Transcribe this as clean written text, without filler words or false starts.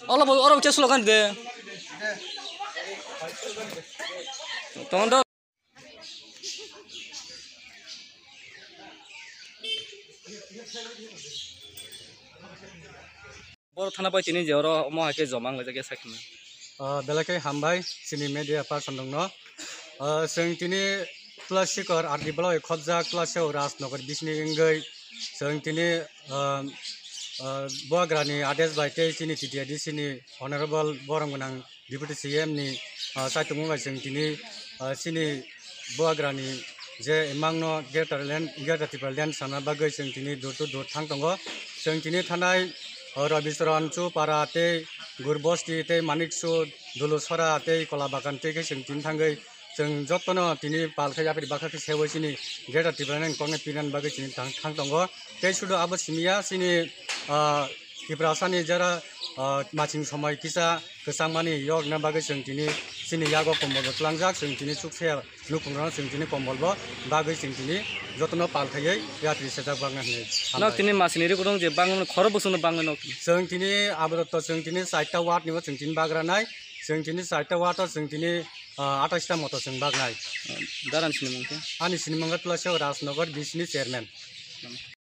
Orang cek slogan deh. Teman-teman. Bor thana pai tini jero mo hake jomang lejake sakna. Belakang hambai sini media person dong no. Seng tini klasikor arti belau khotja klasik ras noker bisni enggai. Seng tini Boagrani ades baite sini tidia di sini honorable borong gunang deputy CM ni satu mungai seng tini sini Boagrani je emangno gerta tipalden sana bagai seng tini dur thang tongo seng tini thanai Rabisran chu parate gurbosti te maniksu dulu sora te kolabakan te seng tini thangai seng jottono tini palkhai apri bakha sewa sini gerta tipalden kongne pinan bagai sini thang tongo te sudo abo simia sini Kiprasani jara macing somai kisa kesangmani yok na bagai seng tini sini yago kombol tlangjak seng tini sukse nukungrang seng tini kombol bo bagai seng tini jotno palkhai yatri sejak bangan ne Nak tini masini ri kurang je bangun khoro bosuno bangun nok. seng tini abadotto seng tini 60 watt nibo seng tini bagranai seng tini 60 watt seng tini 28 ta moto seng bagnai Daran sini mungkin. ani sini mangat plasya Rajnagar bisni chairman